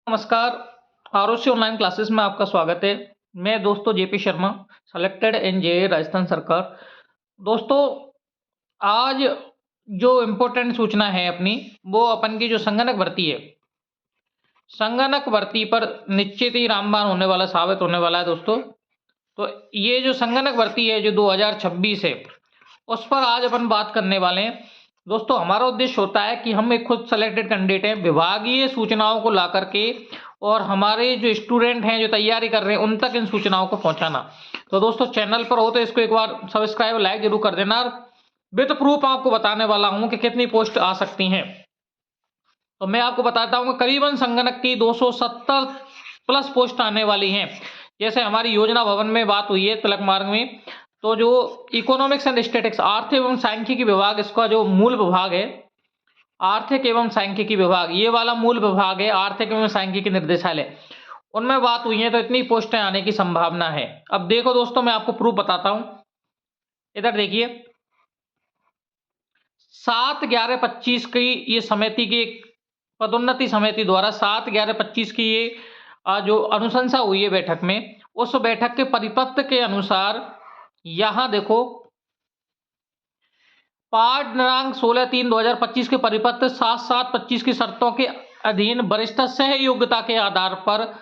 नमस्कार, Arushi online classes में आपका स्वागत है। मैं दोस्तों JP Sharma, selected in JEE Rajasthan सरकार। दोस्तों, आज जो इम्पोर्टेंट सूचना है अपनी, वो अपन की जो संगणक भर्ती है, संगणक भर्ती पर निश्चित ही रामबाण होने वाला साबित होने वाला है दोस्तों। तो ये जो संगणक भर्ती है जो 2026 है, उस पर आज अपन बात करने वाले हैं। दोस्तों, हमारा उद्देश्य होता है कि हम एक खुद सेलेक्टेड कैंडिडेट हैं, विभागीय सूचनाओं को ला करके और हमारे जो स्टूडेंट हैं जो तैयारी कर रहे हैं उन तक इन सूचनाओं को पहुंचाना। तो दोस्तों, चैनल पर हो तो इसको एक बार सब्सक्राइब लाइक जरूर कर देना। विद प्रूफ आपको बताने वाला हूं कि कितनी पोस्ट आ सकती हैं। तो मैं आपको बताता हूं कि करीबन संगणक की 270 प्लस पोस्ट आने वाली हैं। जैसे हमारी योजना भवन में बात हुई है तिलक मार्ग में, तो जो इकोनॉमिक्स एंड स्टैटिक्स आर्थिक एवं सांख्यिकी विभाग, इसका जो मूल विभाग है आर्थिक एवं सांख्यिकी विभाग, ये वाला मूल विभाग है आर्थिक एवं सांख्यिकी निर्देशालय, उनमें बात हुई है। तो इतनी पोस्टें आने की संभावना है। अब देखो दोस्तों, मैं आपको प्रूफ बताता हूं। इधर देखिए, 7/11/25 की ये समिति की पदोन्नति समिति द्वारा 7/11/25 की ये जो अनुशंसा हुई है बैठक में, उस बैठक के परिपत्र के अनुसार यहां देखो, पाठ दिनांक 16/3/2025 के परिपत्र 7/7/25 की शर्तों के अधीन वरिष्ठ सह योग्यता के आधार पर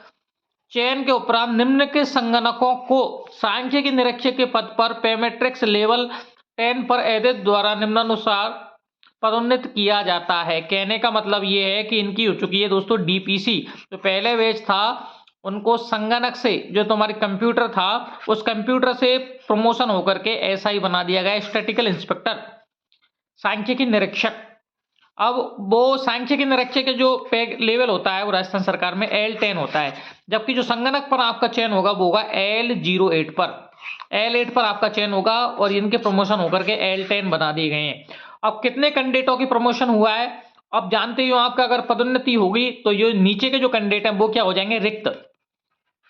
चयन के उपरांत निम्न के संगणकों को सांख्यिकी निरीक्षक के पद पर पेमेट्रिक्स लेवल 10 पर एडिट द्वारा निम्नानुसार पदोन्नत किया जाता है। कहने का मतलब ये है कि इनकी हो चुकी है दोस्तों डीपीसी। जो पहले बैच था उनको संगणक से, जो तुम्हारी कंप्यूटर था, उस कंप्यूटर से प्रमोशन होकर के एसआई बना दिया गया, स्टैटिकल इंस्पेक्टर, सांख्यिकी निरीक्षक। अब वो सांख्यिकी निरीक्षक के जो पे लेवल होता है वो राजस्थान सरकार में L10 होता है, जबकि जो संगणक पर आपका चयन होगा वो होगा L08 पर। L8 पर आपका चयन होगा और इनके प्रमोशन होकर के L10 बना दिए गए हैं। अब कितने कैंडिडेटों की प्रमोशन हुआ है, अब जानते हो आपका अगर पदोन्नति होगी तो जो नीचे के जो कैंडिडेट हैं वो क्या हो जाएंगे, रिक्त।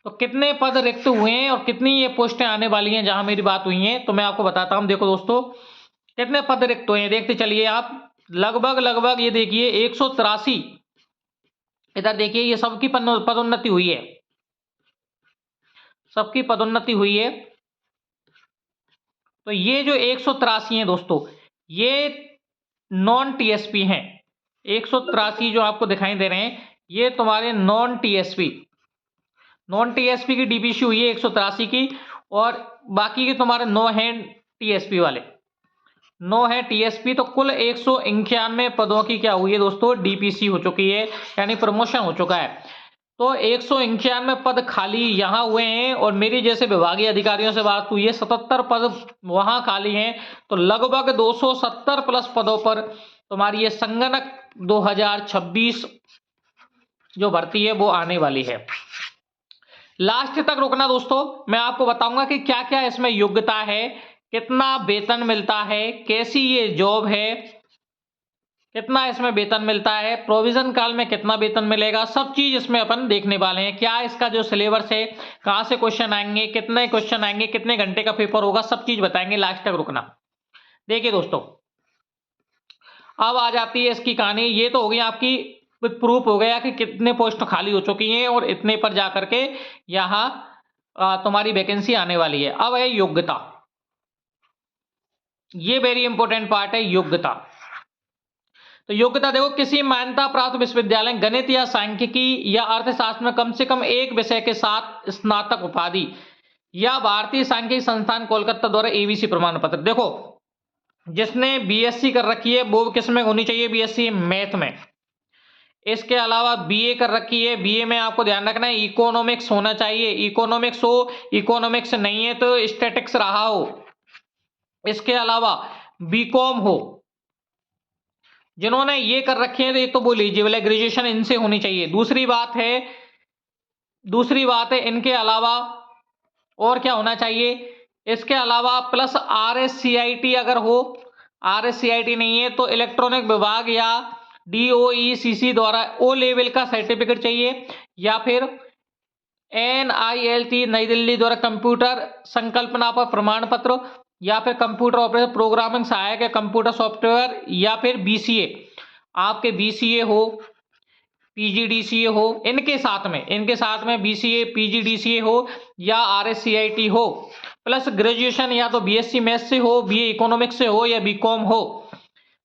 तो कितने पद रिक्त हुए हैं और कितनी ये पोस्टें आने वाली हैं जहां मेरी बात हुई है, तो मैं आपको बताता हूं। देखो दोस्तों, कितने पद रिक्त हुए हैं देखते चलिए आप। लगभग ये देखिए 183। इधर देखिए, ये सबकी पदोन्नति हुई है, सबकी पदोन्नति हुई है। तो ये जो 183 है दोस्तों, ये नॉन टीएसपी हैं। 183 जो आपको दिखाई दे रहे हैं ये तुम्हारे नॉन टीएसपी की डीपीसी हुई है 183 की, और बाकी के तुम्हारे 9 हैं टीएसपी वाले, 9 है टीएसपी। तो कुल 191 पदों की क्या हुई है दोस्तों, डीपीसी हो चुकी है, यानी प्रमोशन हो चुका है। तो 191 पद खाली यहां हुए हैं और मेरी जैसे विभागीय अधिकारियों से बात हुई है 77 पद वहां खाली हैं। तो लगभग 270 प्लस पदों पर तुम्हारी ये संगणक 2026 जो भर्ती है वो आने वाली है। लास्ट तक रुकना दोस्तों, मैं आपको बताऊंगा कि क्या क्या इसमें योग्यता है, कितना वेतन मिलता है, कैसी ये जॉब है, कितना इसमें वेतन मिलता है, प्रोविजन काल में कितना वेतन मिलेगा, सब चीज इसमें अपन देखने वाले हैं। क्या इसका जो सिलेबस है, कहां से क्वेश्चन आएंगे, कितने क्वेश्चन आएंगे, कितने घंटे का पेपर होगा, सब चीज बताएंगे। लास्ट तक रुकना। देखिए दोस्तों, अब आ जाती है इसकी कहानी। ये तो हो गई आपकी विद प्रूफ, हो गया कि कितने पोस्ट खाली हो चुकी हैं और इतने पर जाकर के यहां तुम्हारी वैकेंसी आने वाली है। अब है योग्यता, ये वेरी इंपॉर्टेंट पार्ट है, योग्यता। तो योग्यता देखो, किसी मान्यता प्राप्त विश्वविद्यालय गणित या सांख्यिकी या अर्थशास्त्र में कम से कम एक विषय के साथ स्नातक उपाधि या भारतीय सांख्यिकी संस्थान कोलकाता द्वारा एबीसी प्रमाण पत्र। देखो, जिसने बीएससी कर रखी है वो किस में होनी चाहिए, बीएससी मैथ में। इसके अलावा बीए कर रखी है, बीए में आपको ध्यान रखना है इकोनॉमिक्स होना चाहिए, इकोनॉमिक्स हो, इकोनॉमिक्स नहीं है तो स्टैटिक्स रहा हो। इसके अलावा बीकॉम हो। जिन्होंने ये कर रखे हैं तो ये तो वो एलिजिबल है, ग्रेजुएशन इनसे होनी चाहिए। दूसरी बात है इनके अलावा और क्या होना चाहिए, इसके अलावा प्लस RSCIT अगर हो, RSCIT नहीं है तो इलेक्ट्रॉनिक विभाग या DOECC द्वारा ओ लेवल का सर्टिफिकेट चाहिए, या फिर NILT नई दिल्ली द्वारा कंप्यूटर संकल्पना पर प्रमाण पत्र, या फिर कंप्यूटर ऑपरेटर प्रोग्रामिंग सहायक है कंप्यूटर सॉफ्टवेयर, या फिर BCA, आपके BCA हो, पीजीडीसीए हो, इनके साथ में बीसीए पीजीडीसीए हो या आरएससीआईटी हो, प्लस ग्रेजुएशन या तो बीएससी मैथ्स से हो, बीए इकोनॉमिक्स से हो या बीकॉम हो,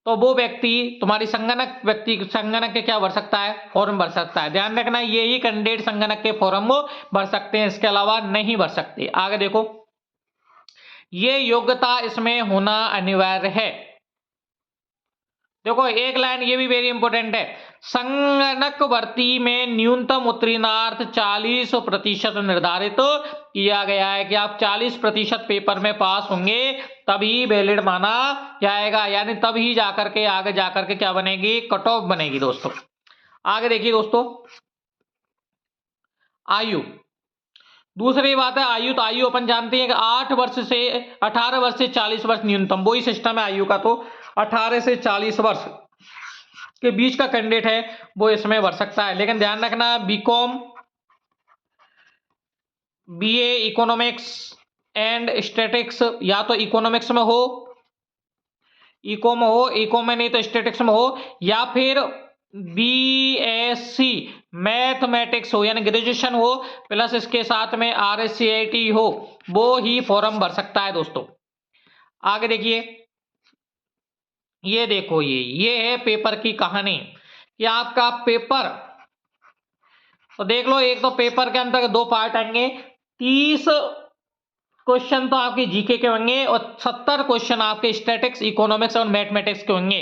तो वो व्यक्ति तुम्हारी संगणक के क्या भर सकता है, फॉर्म भर सकता है। ध्यान रखना, ये ही कैंडिडेट संगणक के फॉर्म भर सकते हैं, इसके अलावा नहीं भर सकते। आगे देखो, ये योग्यता इसमें होना अनिवार्य है। देखो एक लाइन ये भी वेरी इंपॉर्टेंट है, संगणक भर्ती में न्यूनतम उत्तीर्णार्थ 40% निर्धारित किया गया है कि आप 40% पेपर में पास होंगे तभी वैलिड माना जाएगा, यानी तभी जाकर के आगे जाकर के क्या बनेगी, कट ऑफ बनेगी दोस्तों। आगे देखिए दोस्तों, आयु, दूसरी बात है आयु। तो आयु अपन जानते हैं कि 8 वर्ष से 18 वर्ष से 40 वर्ष न्यूनतम, वही सिस्टम है आयु का। तो 18 से 40 वर्ष के बीच का कैंडिडेट है वो इसमें भर सकता है। लेकिन ध्यान रखना, B Com, BA economics and statics, या तो इकोनॉमिक्स में हो, इको में नहीं तो स्टैटिक्स में हो, या फिर बीएससी मैथमेटिक्स हो, यानी ग्रेजुएशन हो प्लस इसके साथ में आरएससीआईटी हो, वो ही फॉर्म भर सकता है दोस्तों। आगे देखिए, ये देखो, ये है पेपर की कहानी कि आपका पेपर, तो देख लो, एक तो पेपर के अंदर 2 पार्ट आएंगे, 30 क्वेश्चन तो आपके जीके के होंगे और 70 क्वेश्चन आपके स्टैटिक्स, इकोनॉमिक्स और मैथमेटिक्स के होंगे।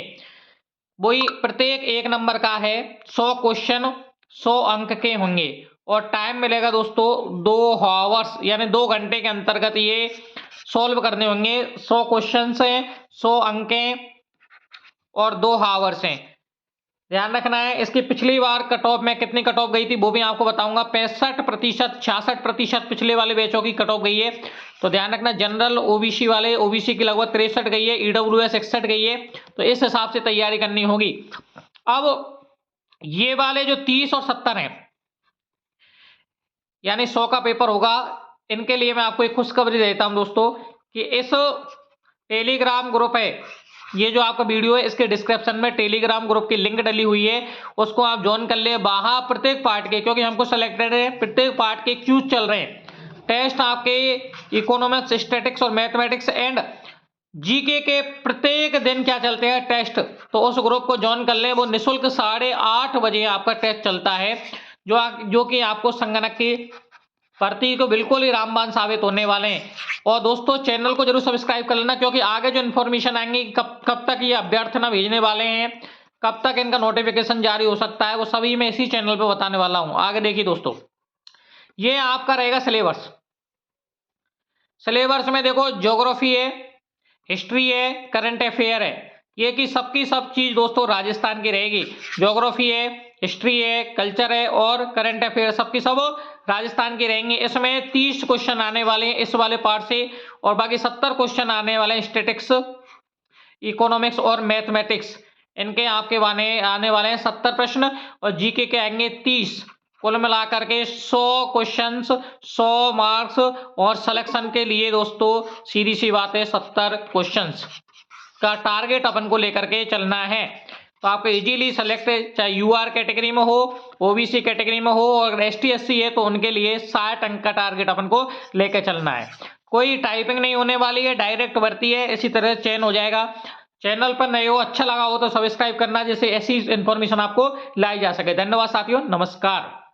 वही प्रत्येक 1 नंबर का है, 100 क्वेश्चन 100 अंक के होंगे और टाइम मिलेगा दोस्तों 2 आवर्स, यानी 2 घंटे के अंतर्गत ये सॉल्व करने होंगे। 100 क्वेश्चन है, 100 अंक और 2 आवर्स हैं। ध्यान रखना है, इसकी पिछली बार कट ऑफ में कितनी कट ऑफ गई थी वो भी आपको बताऊंगा। 65%, 66% पिछले वाले बैचों की कट ऑफ गई है। तो ध्यान रखना, जनरल ओबीसी वाले, ओबीसी की लगभग 63 गई है, ईडब्ल्यूएस 61 गई है। तो इस हिसाब से तैयारी करनी होगी। अब ये वाले जो 30 और 70 हैं, यानी 100 का पेपर होगा, इनके लिए मैं आपको एक खुशखबरी देता हूं दोस्तों कि इस टेलीग्राम ग्रुप है, ये जो आपका वीडियो है इसके डिस्क्रिप्शन में टेलीग्राम ग्रुप की लिंक डली हुई है, उसको आप ज्वाइन कर ले। वहां प्रत्येक पार्ट के, क्योंकि हमको सिलेक्टेड है, प्रत्येक पार्ट के क्यूज चल रहे हैं, टेस्ट आपके इकोनॉमिक्स, स्टैटिक्स और मैथमेटिक्स एंड जीके के प्रत्येक दिन क्या चलते हैं, टेस्ट। तो उस ग्रुप को ज्वाइन कर ले, वो निःशुल्क 8:30 बजे आपका टेस्ट चलता है, जो कि आपको संगणक की भर्ती को बिल्कुल ही रामबाण साबित होने वाले हैं। और दोस्तों चैनल को जरूर सब्सक्राइब कर लेना, क्योंकि आगे जो इन्फॉर्मेशन आएंगी, कब तक ये अभ्यर्थना भेजने वाले हैं, कब तक इनका नोटिफिकेशन जारी हो सकता है, वो सभी मैं इसी चैनल पे बताने वाला हूं। आगे देखिए दोस्तों, ये आपका रहेगा सिलेबस। सिलेबस में देखो, ज्योग्राफी है, हिस्ट्री है, करंट अफेयर है, ये की सब चीज दोस्तों राजस्थान की रहेगी। ज्योग्राफी है, हिस्ट्री है, कल्चर है और करंट अफेयर सबकी सब राजस्थान की रहेंगे। इसमें 30 क्वेश्चन आने वाले हैं इस वाले पार्ट से, और बाकी 70 क्वेश्चन आने वाले हैं स्टैटिक्स, इकोनॉमिक्स और मैथमेटिक्स। इनके आपके आने वाले हैं 70 प्रश्न और जीके के आएंगे 30। कुल मिलाकर के 100 क्वेश्चंस, 100 मार्क्स, और सिलेक्शन के लिए दोस्तों सीधी सी बात है 70 क्वेश्चंस का टारगेट अपन को लेकर के चलना है। तो आपको इजीली सेलेक्ट, चाहे यूआर कैटेगरी में हो, ओबीसी कैटेगरी में हो और एसटी एससी है, तो उनके लिए 60 अंक का टारगेट अपन को लेकर चलना है। कोई टाइपिंग नहीं होने वाली है, डायरेक्ट भर्ती है, इसी तरह चयन हो जाएगा। चैनल पर नए हो, अच्छा लगा हो तो सब्सक्राइब करना, जिससे ऐसी इंफॉर्मेशन आपको लाई जा सके। धन्यवाद साथियों, नमस्कार।